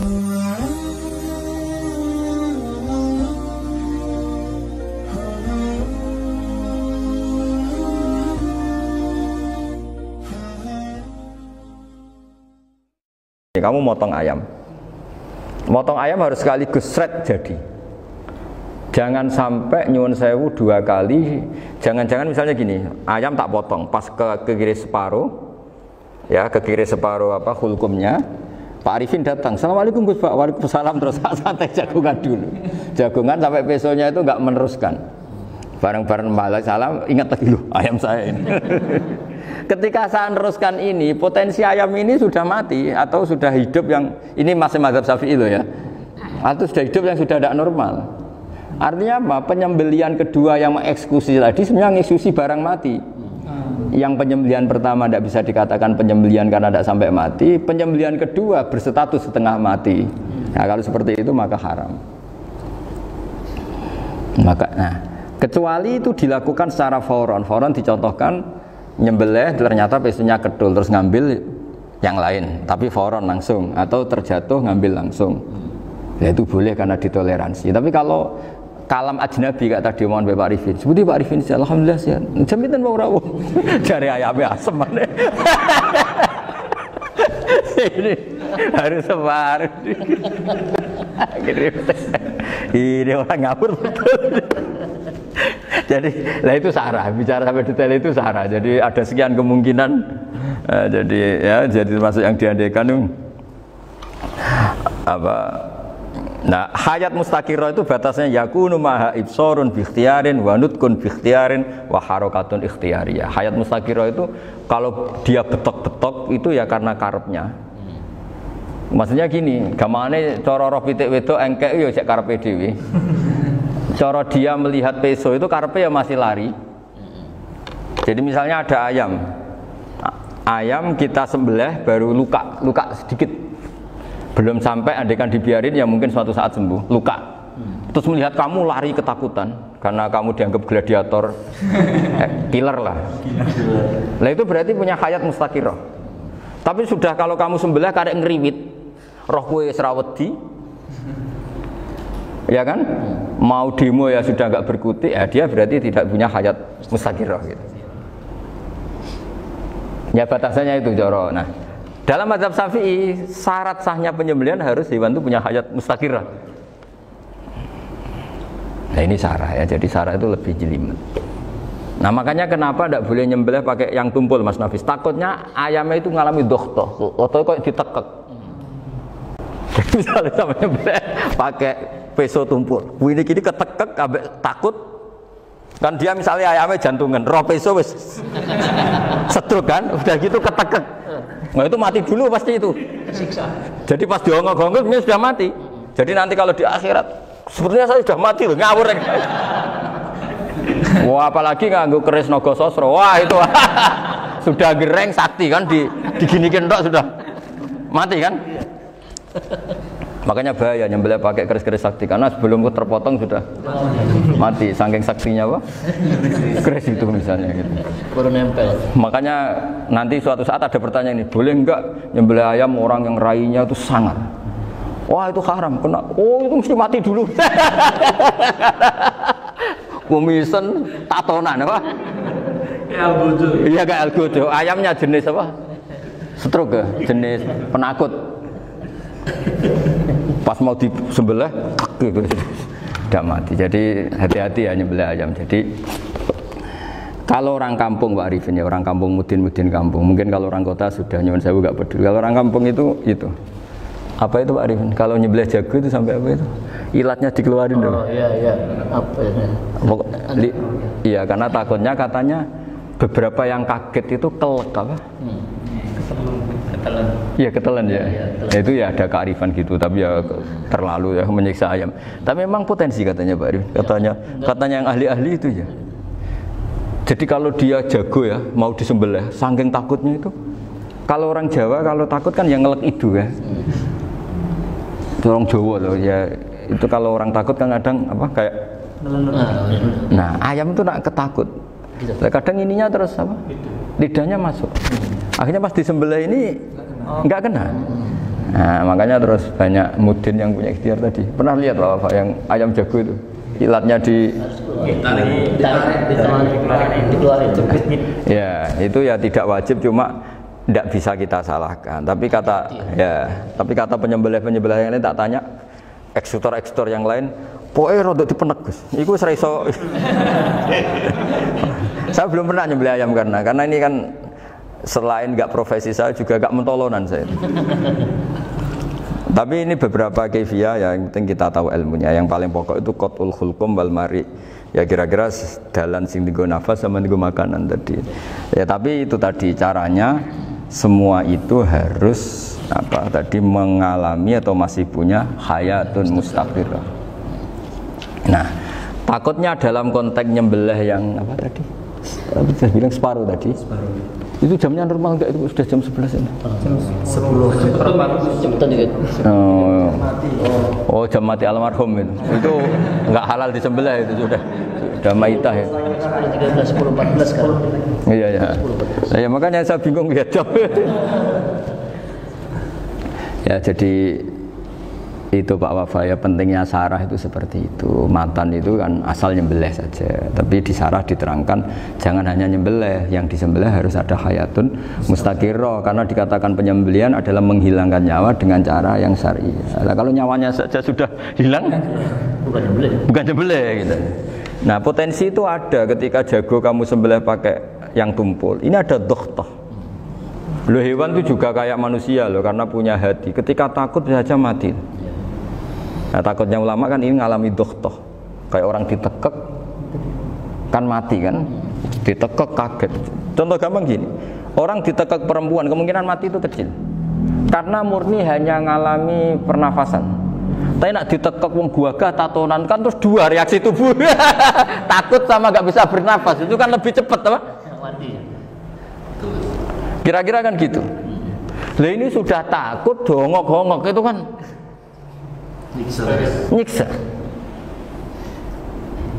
Kamu motong ayam harus sekaligus sret jadi. Jangan sampai nyuwun sewu 2 kali. Jangan-jangan misalnya gini, ayam tak potong, pas ke kiri separuh, ya ke kiri separuh apa hulkumnya. Pak Arifin datang, assalamualaikum Gus Pak, waalaikumsalam, terus santai jagungan dulu. Jagungan sampai besoknya itu nggak meneruskan. Bareng-bareng malah salam, ingat lagi loh ayam saya ini. Ketika saya meneruskan ini, potensi ayam ini sudah mati atau sudah hidup yang ini masih mazhab Syafi'i loh ya, atau sudah hidup yang sudah tidak normal. Artinya apa? Penyembelian kedua yang mengeksekusi tadi sebenarnya mengeksekusi barang mati. Yang penyembelian pertama tidak bisa dikatakan penyembelian karena tidak sampai mati. Penyembelian kedua berstatus setengah mati. Nah kalau seperti itu maka haram. Kecuali itu dilakukan secara fauron. Fauron dicontohkan nyembelih ternyata pesunya kedul terus ngambil yang lain tapi fauron langsung atau terjatuh ngambil langsung ya itu boleh karena ditoleransi. Tapi kalau kalam ajnabi kayak tadi mohon Pak Arifin seperti Pak Arifin alhamdulillah sih jaminan mau rawuh cari ayamnya asem mana ini harus sebar ini orang ngawur betul. Jadi, lah itu sarah. Bicara sampai detail itu sarah. Jadi ada sekian kemungkinan. Jadi termasuk yang diandaikan apa? Nah, hayat mustaqirah itu batasnya yakunu maha ibsorun biikhtiarin wa nutkun biikhtiarin wa harokatun ikhtiyariyah. Hayat mustaqirah itu kalau dia betok-betok itu ya karena karepnya. Maksudnya gini, gamane cara roh pitik wedok engkek yo cek karepe dhewe. Cara dia melihat peso itu karpe ya masih lari. Jadi misalnya ada ayam kita sembelih baru luka sedikit, belum sampai andaikan dibiarin ya mungkin suatu saat sembuh luka. Terus melihat kamu lari ketakutan karena kamu dianggap gladiator, killer lah. Nah itu berarti punya hayat mustaqirah. Tapi sudah kalau kamu sembelih karek ngeriwit, roh kue serawedi. Ya kan, mau demo ya sudah nggak berkutik, ya dia berarti tidak punya hayat mustaqirah gitu. Ya batasannya itu Joro. Nah, dalam mazhab Syafi'i syarat sahnya penyembelihan harus hewan itu punya hayat mustaqirah. Nah ini sarah ya, jadi sarah itu lebih jelimet. Nah makanya kenapa tidak boleh nyembelih pakai yang tumpul Mas Nafis? Takutnya ayamnya itu mengalami dohtoh, atau kok ditekek. Misalnya sama nyembelih pakai peso tumpul, ini kini ketekek, takut kan dia misalnya ayamnya jantungan, roh peso wis setruk kan, udah gitu ketekek, nah itu mati dulu pasti itu. Jadi pas diongok-ongok ini sudah mati. Jadi nanti kalau di akhirat, sepertinya saya sudah mati loh, ngawur. Wah apalagi nganggo keris naga sosro, wah itu sudah gereng sakti kan, diginikin tok sudah mati kan. Makanya bahaya nyembelih pakai keris-keris sakti karena sebelum terpotong sudah mati saking saktinya apa? Keris itu misalnya gitu. Baru nempel. Makanya nanti suatu saat ada pertanyaan ini, boleh enggak nyembelih ayam orang yang rainya itu sangat? Wah itu haram, kena. Oh itu mesti mati dulu. Kumisen tatonan apa? Kayak algojo. Iya kayak algojo. Ayamnya jenis apa? Stroke ya? Jenis penakut. Pas mau disembelih gitu tidak mati. Jadi hati-hati ya nyembelih ayam. Jadi kalau orang kampung Pak Arifin ya, orang kampung mudin kampung. Mungkin kalau orang kota sudah nyuwun sewu enggak peduli. Kalau orang kampung itu apa itu Pak Arifin? Kalau nyembelih jago itu sampai apa itu? Ilatnya dikeluarin dulu. Oh iya. Apa ini? Iya karena takutnya katanya beberapa yang kaget itu kelek apa? Iya ketelan ya. Ya itu ya ada kearifan gitu, tapi ya terlalu ya menyiksa ayam. Tapi memang potensi katanya Pak Arif. Katanya yang ahli-ahli itu ya. Jadi kalau dia jago ya mau disembelih, saking takutnya itu. Kalau orang Jawa kalau takut kan yang ngelek idu ya. Itu orang Jawa loh ya. Itu kalau orang takut kan kadang apa kayak. Nah ayam itu nak ketakut. Kadang ininya terus apa? Lidahnya masuk. Akhirnya pas disembelih ini nggak kena. Nah, makanya terus banyak mudin yang punya ikhtiar tadi. Pernah lihat Pak yang ayam jago itu? Ilatnya dikeluarin. Ya, itu ya tidak wajib, cuma tidak bisa kita salahkan. Tapi kata penyembelih yang lain tak tanya, eksekutor yang lain, pokoknya rodok dipenek Gus. Iku serai iso. Saya belum pernah nyembelih ayam karena ini kan selain nggak profesi saya juga nggak mentolonan saya. Tapi ini beberapa kefiah ya, yang penting kita tahu ilmunya. Yang paling pokok itu qatul khulqum wal mari. Ya kira-kira dalan sing digo nafas sama digo makanan tadi. Ya tapi itu tadi caranya semua itu harus mengalami atau masih punya hayatun mustaqirah. Nah, takutnya dalam konteks nyembelih yang apa tadi? Saya bilang separuh tadi. Itu jamnya normal enggak, itu sudah jam 11 ini? Jam 10. Cepetan dikit. Oh, jam mati almarhum itu. Itu enggak halal disembelih itu sudah maitah ya. 10.14 kan. Iya. Ya makanya saya bingung lihat jam. Ya jadi itu Pak Wafa ya, pentingnya sarah itu seperti itu. Matan itu kan asal nyembelih saja, tapi di sarah diterangkan jangan hanya nyembelih, yang disembelih harus ada hayatun mustaqirah, karena dikatakan penyembelihan adalah menghilangkan nyawa dengan cara yang syar'i. Nah, kalau nyawanya saja sudah hilang bukan nyembelih gitu. Nah, potensi itu ada ketika jago kamu sembelih pakai yang tumpul. Ini ada doktoh. Loh, hewan itu juga kayak manusia loh, karena punya hati. Ketika takut bisa saja mati. Nah, takutnya ulama kan ini ngalami dohtoh, kayak orang ditekek kan mati kan, ditekek kaget. Contoh gampang gini, orang ditekek perempuan kemungkinan mati itu kecil, karena murni hanya ngalami pernafasan. Tapi nak ditekek wong gagah tatonan kan terus dua reaksi tubuh, takut sama gak bisa bernafas, itu kan lebih cepat apa? Mati. Kira-kira kan gitu. Lah ini sudah takut dongok-dongok itu kan. Nyiksa.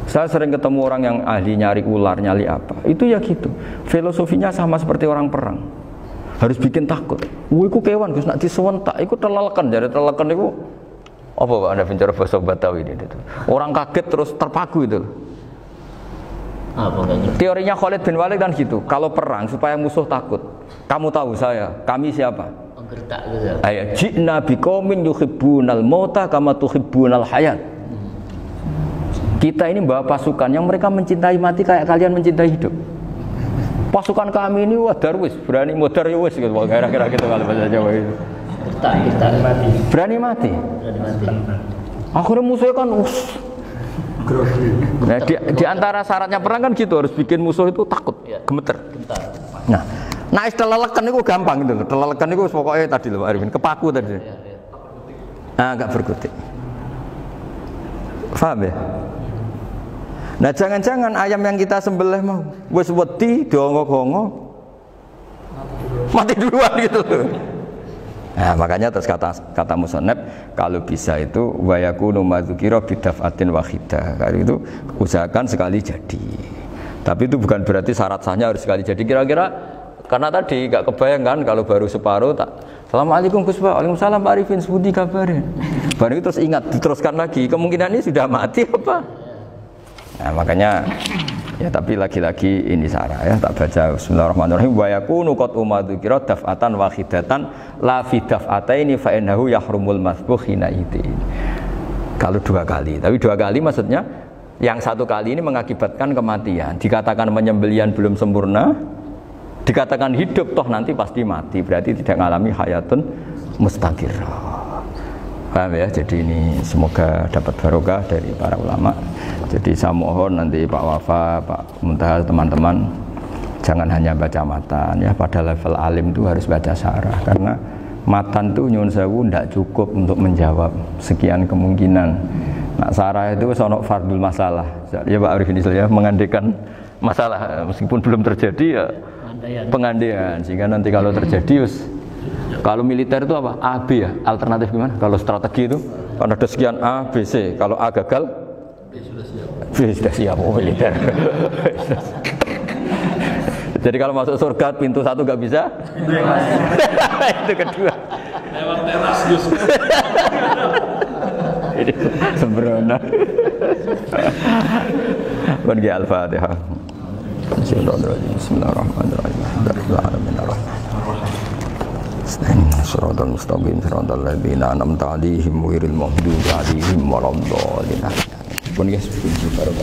Saya sering ketemu orang yang ahli nyari ular, nyari apa. Itu ya gitu. Filosofinya sama seperti orang perang. Harus bikin takut. Iku kewan Gus nak disewentak, iku telelekan. Jadi telelekan iku apa Pak Anda bicara bahasa Batawi ini itu. Orang kaget terus terpaku itu. Teorinya Khalid bin Walid kan gitu. Kalau perang supaya musuh takut. Kamu tahu saya, kami siapa? Ayat jina biqaumin yuhibbunal mauta kama tuhibbunal hayat. Kita ini bawa pasukan yang mereka mencintai mati kayak kalian mencintai hidup. Pasukan kami ini wah darwis, berani modar ya wis gitu, kira-kira gitu kalau bahasa Jawa itu. Kita mati. Berani mati. Akhirnya musuhnya kan nah, di antara syaratnya perang kan gitu, harus bikin musuh itu takut, gemeter. Nah, telelekan itu gampang gitu loh. Telelekan itu pokoknya tadi loh Pak Arifin, kepaku tadi. Agak berkutik. Paham ya? Nah, jangan-jangan ayam yang kita sembelih mau wis wedi dongok-dongok mati duluan gitu loh. Nah, makanya terus kata musannaf kalau bisa itu wa yakunu madzukira bidafatin wahidah. Kalau itu usahakan sekali jadi. Tapi itu bukan berarti syarat sahnya harus sekali jadi. Kira-kira karena tadi gak kebayang kan kalau baru separuh tak Assalamualaikum Gus Pak, Waalaikumsalam Pak Arifin, sebuti kabarnya. Baru itu terus ingat, diteruskan lagi, kemungkinan ini sudah mati apa? Nah makanya ya tapi lagi-lagi ini sarah ya, tak baca Bismillahirrahmanirrahim wa yakunu qad umadukira daf'atan wahidatan la fi daf'ataini fa innahu yahrumul masbuh hina idin. Kalau dua kali, tapi dua kali maksudnya yang satu kali ini mengakibatkan kematian, dikatakan penyembelihan belum sempurna, dikatakan hidup toh nanti pasti mati, berarti tidak mengalami hayatun mustaqirah. Paham ya? Jadi ini semoga dapat barokah dari para ulama. Jadi saya mohon nanti Pak Wafa, Pak Muntaha, teman-teman jangan hanya baca matan ya, pada level alim itu harus baca syarah, karena matan itu nyuwun sewu tidak cukup untuk menjawab sekian kemungkinan. Nah, syarah itu sono fardul masalah. Ya Pak Arif ini saya mengandaikan masalah meskipun belum terjadi ya pengandaian, sehingga nanti kalau terjadi kalau militer itu apa? A, B ya? Alternatif gimana? Kalau strategi itu kan ada sekian A, B, C. Kalau A gagal, B sudah siap. Oh, militer. Jadi kalau masuk surga pintu satu nggak bisa, itu kedua. Lewat teras Gus. Sembrono. Pergi Al-Fatihah. Bismillahirrahmanirrahim. Shiratal mustaqim shiratal ladzina an'amta 'alaihim ghairil maghdubi 'alaihim waladdallin. Pun guys, puji karo